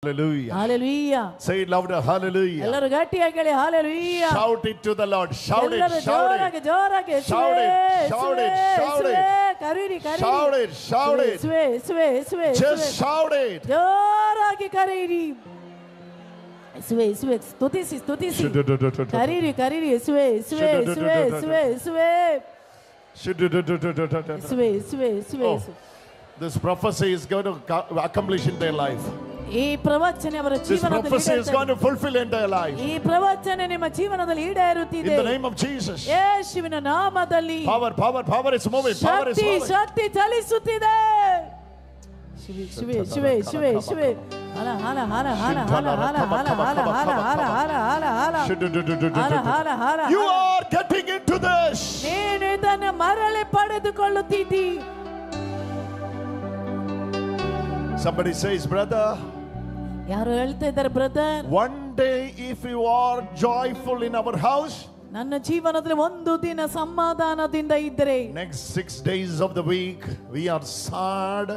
Hallelujah. Hallelujah. Say it louder. Hallelujah. ಎಲ್ಲರೂ ಗಟ್ಟಿಯಾಗಿ ಹೇಳಿ hallelujah. Shout it to the Lord. Shout it. ಎಲ್ಲರೂ ಜೋರಾಗಿ ಜೋರಾಗಿ Shout it. Shout it. Shout it. ಕರೀರಿ ಕರೀರಿ. Shout it. Shout it. ಸ್ವೆ Just shout it. ಜೋರಾಗಿ ಕರೀರಿ. ಸ್ವೆ ಸ್ತುತಿಸಿ ಕರೀರಿ ಕರೀರಿ ಸ್ವೆ. This prophecy is going to accomplish in their life. ಈ ಪ್ರವಚನ ಅವರ ಜೀವನದಲ್ಲಿ This prophecy is going to fulfill in their life. ಈ ಪ್ರವಚನ ನಿಮ್ಮ ಜೀವನದಲ್ಲಿ ಈಡೇರುತ್ತಿದೆ. In the name of Jesus. ಯೇಸುವಿನ ನಾಮದಲ್ಲಿ power is moving. Power is moving. ಶಕ್ತಿ ಚಲಿಸುತ್ತಿದೆ. ಶಿವೆ You are getting into this. ನೀನು ಇದನ್ನು ಮರಳಿ ಪಡೆದುಕೊಳ್ಳುತ್ತಿದ್ದಿ. Somebody says, brother, ಯಾರು ಹೇಳ್ತಾ ಇದ್ದಾರೆ brother, one day if you are joyful in our house, ನನ್ನ ಜೀವನದಲ್ಲಿ ಒಂದು ದಿನ ಸಮಾಧಾನದಿಂದ ಇದ್ದರೆ, next 6 days of the week we are sad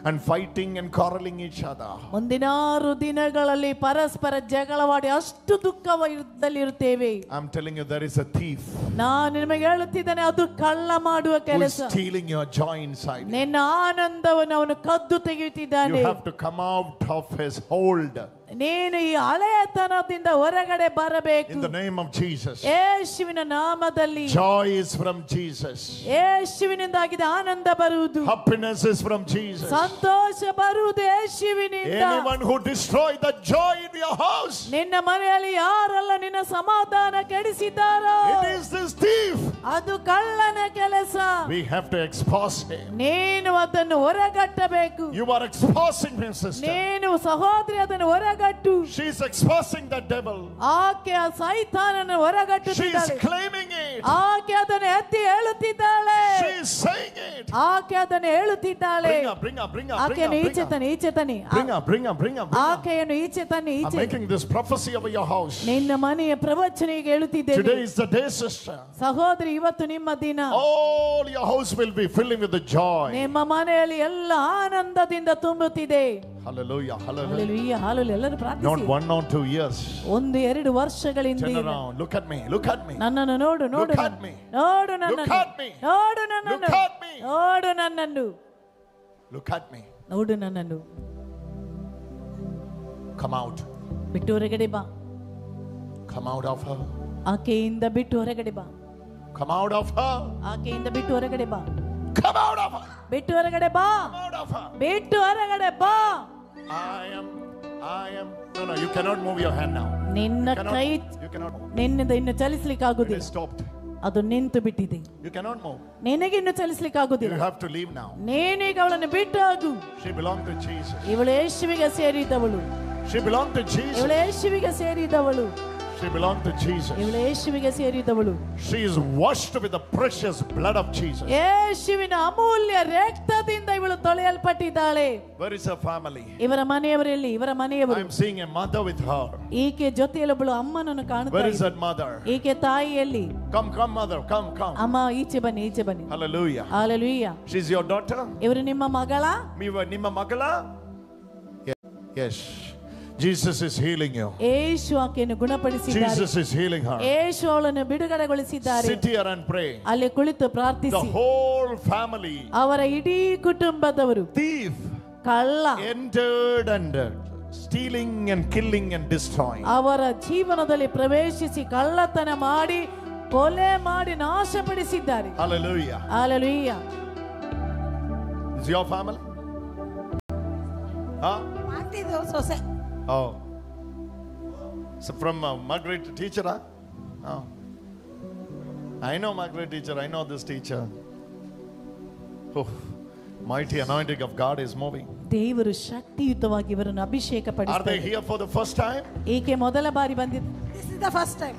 and fighting and quarreling each other. ಮುಂದಿನ 6 ದಿನಗಳಲ್ಲಿ ಪರಸ್ಪರ ಜಗಳವಾಡಿ ಅಷ್ಟು ದುಃಖದಲ್ಲಿರುತ್ತೇವೆ. I'm telling you, there is a thief. ನಾನು ನಿಮಗೆ ಹೇಳುತ್ತಿದ್ದೇನೆ, ಅದು ಕಳ್ಳ ಮಾಡುವ ಕೆಲಸ. Who is stealing your joy inside. ನಿನ್ನ ಆನಂದವನ್ನು ಅವನು ಕದ್ದು ತೆಗೆಯುತ್ತಿದ್ದಾನೆ. You have to come out of his hold. ನೀನು ಈ ಹಳೆಯತನದಿಂದ ಹೊರಗಡೆ ಬರಬೇಕು. In the name of Jesus. ಯೇಸುವಿನ ನಾಮದಲ್ಲಿ. Joy is from Jesus. ಯೇಸುವಿನಿಂದಾಗಿದೆ ಆನಂದ ಬರುವುದು. Happiness is from Jesus. ಸಂತೋಷ ಬರುವುದು ಯೇಸುವಿನಿಂದ. Anyone who destroys the joy in your house, ನಿನ್ನ ಮನೆಯಲ್ಲಿ ಯಾರೆಲ್ಲ ನಿನ್ನ ಸಮಾಧಾನ ಕೆಡಿಸಿದ್ದಾರೋ, it is this thief. ಅದು ಕಳ್ಳನ ಕೆಲಸ. We have to expose him. ನೀನು ಅದನ್ನು ಹೊರಗಟ್ಟಬೇಕು. You are exposing him, sister. ನೀನು ಸಹೋದರಿ ಅದನ್ನು ಹೊರಗಟ್ಟು. She is exposing the devil. ಆಕೆ ಆ ಸೈತಾನನನ್ನು ಹೊರಗಟ್ಟುತ್ತಿದ್ದಾಳೆ. She is claiming it. ಆಕೆ ಅದನ್ನು ಎತ್ತಿ ಹೇಳುತ್ತಿದ್ದಾಳೆ. She is saying it. ಆಕೆ ಅದನ್ನು ಹೇಳುತ್ತಿದ್ದಾಳೆ. Bring her. ಆಕೆಯನ್ನು ಈಚೆ ತನ್ನಿ. Bring her. ಆಕೆಯನ್ನು ಈಚೆ ತನ್ನಿ. I'm making this prophecy over your house. ನಿನ್ನ ಮನೆಯ ಪ್ರವಚನೆಗೆ ಹೇಳುತ್ತಿದ್ದೇನೆ. Today is the day, sister. ಸಹೋದರಿ, ಇವತ್ತು ನಿಮ್ಮ ದಿನ. All your house will be filling with the joy. ನಿಮ್ಮ ಮನೆಯಲ್ಲಿ ಎಲ್ಲ ಆನಂದದಿಂದ ತುಂಬುತ್ತಿದೆ. Hallelujah. ಎಲ್ಲರೂ ಪ್ರಾರ್ಥಿಸಿ. Not 1 or 2 years. 1-2 ವರ್ಷಗಳಿಂದ. Turn around. Look at me. ನನ್ನನ್ನು ನೋಡು. Look at me. ನೋಡು ನನ್ನನ್ನು. Look at me. ನೋಡು ನನ್ನನ್ನು. Look at me. ನೋಡು ನನ್ನನ್ನು. Look at me. ನೋಡು ನನ್ನನ್ನು. Come out. ಬಿಟ್ಟು ಹೊರಗಡೆ ಬಾ. Come out of her. ಆಕೆಯಿಂದ ಬಿಟ್ಟು ಹೊರಗಡೆ ಬಾ. Come out of her. ಆಕೆಯಿಂದ ಬಿಟ್ಟು ಹೊರಗಡೆ ಬಾ. Come out of her. ಬಿಟ್ಟು ಹೊರಗಡೆ ಬಾ. Come out of her. ಬಿಟ್ಟು ಹೊರಗಡೆ ಬಾ. I am. No, you cannot move your hand now. ನಿನ್ನ ಕೈ You cannot move. ನಿನ್ನಿಂದ ಇನ್ನು ಚಲಿಸಲಿಕ್ಕೆ It ಆಗುದಿಲ್ಲ. is stopped. ಅದು ನಿಂತು ಬಿಟ್ಟಿದೆ. You cannot move. ನಿನಗೆ ಇನ್ನು ಚಲಿಸಲಿಕ್ಕೆ ಆಗುದಿಲ್ಲ. You have to leave now. ನೀನೀಗ ಅವಳನ್ನು ಬಿಟ್ಟು ಹೋಗು. She belonged to Jesus. ಇವಳು ಯೇಸುವಿಗೆ ಸೇರಿದವಳು. She belonged to Jesus. ಇವಳು ಯೇಸುವಿಗೆ ಸೇರಿದವಳು. She belonged to Jesus. ಇವಳು ಯೇಸುವಿಗೆ ಸೇರಿದವಳು. She is washed with the precious blood of Jesus. ಯೇಸುವಿನ ಅಮೂಲ್ಯ ರಕ್ತದಿಂದ ಇವಳು ತೊಳೆಯಲ್ಪಟ್ಟಿದ್ದಾಳೆ. Where is her family? ಇವರ ಮನೆಯವರಲ್ಲಿ ಇವರ ಮನೆಯವರು. I am seeing a mother with her. ಈಕೆ ಜೊತೆಯಲ್ಲಿ ಒಬ್ಬಳು ಅಮ್ಮನನ್ನು ಕಾಣುತ್ತಾ Where is ಇದ್ದಾಳೆ. that mother? ಈಕೆ ತಾಯಿಯಲ್ಲಿ. Come mother, come. ಅಮ್ಮ ಈಚೆ ಬನ್ನಿ. Hallelujah. Hallelujah. She's your daughter? ಇವರು ನಿಮ್ಮ ಮಗಳ? ನಿಮ್ಮ ಮಗಳ? Yes. Jesus is healing you. ಯೇಸು ಆಕೆಯನ್ನು ಗುಣಪಡಿಸಿದ್ದಾರೆ. Jesus is healing her. ಯೇಸು ಅವಳನ್ನು ಬಿಡುಗಡೆಗೊಳಿಸಿದ್ದಾರೆ. Sit here and pray. ಅಲ್ಲಿ ಕುಳಿತು ಪ್ರಾರ್ಥಿಸಿ. The whole family. ಅವರ ಇಡೀ ಕುಟುಂಬದವರು. Thief. ಕಳ್ಳ. Entered and stealing and killing and destroying. ಅವರ ಜೀವನದಲ್ಲಿ ಪ್ರವೇಶಿಸಿ ಕಳ್ಳತನ ಮಾಡಿ ಕೊಲೆ ಮಾಡಿ ನಾಶಪಡಿಸಿದ್ದಾರೆ. Hallelujah. Hallelujah. Is your family? ಮಾಡ್ತಿದ್ರು ಸೊಸೆ. Oh. So from Margaret teacher, huh? Oh. I know Margaret teacher. I know this teacher. Oh, mighty anointing of God is moving. ದೇವರು ಶಕ್ತಿಯುತವಾಗಿ ಇವರನ್ನು ಅಭಿಷೇಕ ಪಡಿಸಿದ್ದಾರೆ. Are they here for the first time? ಈಕೆ ಮೊದಲ ಬಾರಿ ಬಂದಿದ್ದು. This is the first time.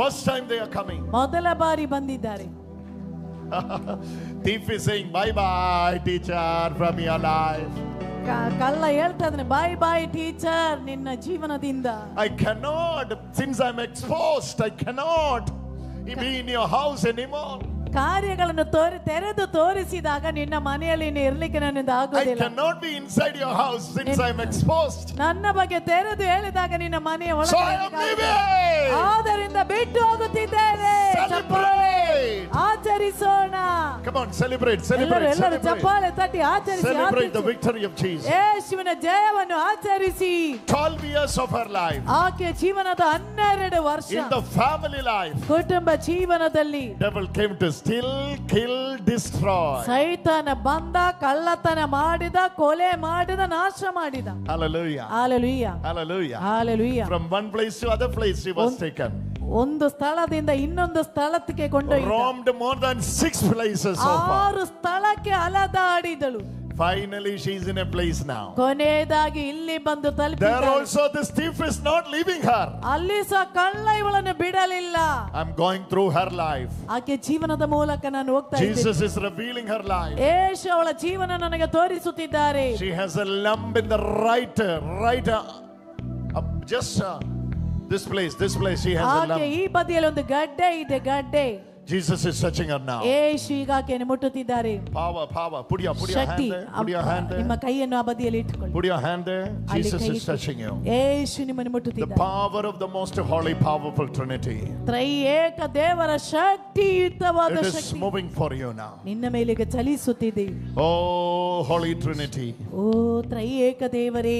First time they are coming. ಮೊದಲ ಬಾರಿ ಬಂದಿದ್ದಾರೆ. Thief is saying bye teacher from your life. ಕಳ್ಳ ಹೇಳ್ತಾ ಇದ್ದಾನೆ ಬಾಯ್ ಟೀಚರ್ ನಿನ್ನ ಜೀವನದಿಂದ. I cannot, since I'm exposed, I cannot be in your house anymore. ಕಾರ್ಯಗಳನ್ನು ತೆರೆದು ತೋರಿಸಿದಾಗ ನಿನ್ನ ಮನೆಯಲ್ಲಿ ನೀನು ಇರ್ಲಿಕ್ಕೆ ನನ್ನಿಂದ I ಆಗುವುದಿಲ್ಲ. cannot be inside your house since I am exposed. ನನ್ನ ಬಗ್ಗೆ ತೆರೆದು ಹೇಳಿದಾಗ ನಿನ್ನ ಮನೆಯ So I am ಒಳಗೆ leaving. ಆದ್ದರಿಂದ ಬಿಟ್ಟು ಹೋಗುತ್ತಿದ್ದೇನೆ. Celebrate. ಆಚರಿಸೋಣ. Come on, celebrate, ಎಲ್ಲರೂ celebrate, ಎಲ್ಲರೂ celebrate. ಚಪ್ಪಾಳೆ ತಟ್ಟಿ ಆಚರಿಸಿ Celebrate the ಆಚರಿಸಿ. victory of Jesus. ಯೇಸುವಿನ ಜಯವನ್ನು ಆಚರಿಸಿ. 12 years of her life. ಆಕೆ ಜೀವನದ 12 ವರ್ಷ In the family life, ಕುಟುಂಬ ಜೀವನದಲ್ಲಿ devil came to steal, kill, destroy. ಸೈತಾನ ಬಂದ, ಕಳ್ಳತನ ಮಾಡಿದ, ಕೊಲೆ ಮಾಡಿದ, ನಾಶ ಮಾಡಿದ. Hallelujah. Hallelujah, Hallelujah. Hallelujah. From one place to other place she was taken. ಒಂದು ಸ್ಥಳದಿಂದ ಇನ್ನೊಂದು ಸ್ಥಳಕ್ಕೆ ಕೊಂಡೊಯ್ದ. Roamed more than 6 places so far. 6 ಸ್ಥಳಕ್ಕೆ ಅಲದಾಡಿದಳು. Finally she is in a place now. ಕೊನೆಯದಾಗಿ ಇಲ್ಲಿ ಬಂದು There ತಲುಪಿದಳು. also this thief is not leaving her. ಅಲ್ಲಿ ಸಹ ಕಳ್ಳ ಇವಳನ್ನು ಬಿಡಲಿಲ್ಲ. I'm going through her life. ಆಕೆ ಜೀವನದ ಮೂಲಕ ನಾನು ಹೋಗ್ತಾ ಇದ್ದೇನೆ. Jesus is revealing her life. ಯೇಸು ಅವಳ ಜೀವನ ನನಗೆ ತೋರಿಸುತ್ತಿದ್ದಾರೆ. She has a lump in the right just this place she has a ಆಕೆ lump. ಈ ಬದಿಯಲ್ಲಿ ಒಂದು ಗಡ್ಡೆ ಇದೆ, ಗಡ್ಡೆ. Jesus is touching her now. ಯೇಸು ಈಗ ಆಕೆಯನ್ನು ಮುಟ್ಟುತ್ತಿದ್ದಾರೆ. Power. Put your Shakti. hand there. ನಿಮ್ಮ ಕೈಯನ್ನು ಆ ಬದಿಯಲ್ಲಿ ಇಟ್ಟುಕೊಳ್ಳಿ. Put your hand there. ಅಲ್ಲಿ Jesus ಕೈ is ಇಟ್ಟು. touching you. ಯೇಸು ನಿಮ್ಮನ್ನು The ಮುಟ್ಟುತ್ತಿದ್ದಾರೆ. power of the most holy, powerful Trinity. ತ್ರೈಏಕ ದೇವರ ಶಕ್ತಿಯುತವಾದ It is Shakti moving for you now. ನಿನ್ನ ಮೇಲೆಗೆ ಚಲಿಸುತ್ತಿದೆ. Oh, Holy Trinity. ಓ ತ್ರೈಏಕ ದೇವರೇ,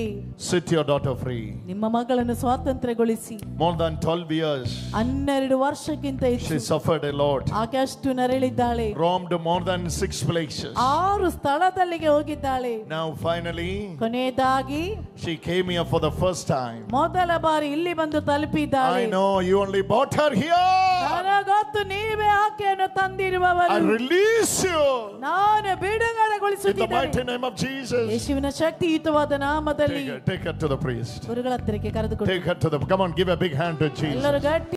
Set your daughter free. ನಿಮ್ಮ ಮಗಳನ್ನು ಸ್ವಾತಂತ್ರ್ಯಗೊಳಿಸಿ. More than 12 years, 12 ವರ್ಷಕ್ಕಿಂತ she ಹೆಚ್ಚು suffered a lot. ಆಕೆ ಅಷ್ಟು ನರಳಿದ್ದಾಳೆ. Roamed more than 6 places. 6 ಸ್ಥಳದಲ್ಲಿಗೆ ಹೋಗಿದ್ದಾಳೆ. Now finally, ಕೊನೆಯದಾಗಿ she came here for the first time. ಮೊದಲ ಬಾರಿ ಇಲ್ಲಿ ಬಂದು ತಲುಪಿದ್ದಾಳೆ. I know you only bought her here. ನನಗೊತ್ತು ನೀವೇ ಆಕೆಯನ್ನು I ತಂದಿರುವವರು. release you ನಾನು in the ಬಿಡುಗಡೆಗೊಳಿಸುತ್ತಿದ್ದೇನೆ. mighty name of Jesus. ಯೇಸುವಿನ ಶಕ್ತಿಯುತವಾದ ನಾಮದಲ್ಲಿ Take her to the priest. ಗುರುಗಳ ಹತ್ತಿರಕ್ಕೆ ಕರೆದುಕೊಂಡು Take her to the. Come on, give a big hand to Jesus. ಎಲ್ಲರೂ ಗಟ್ಟಿ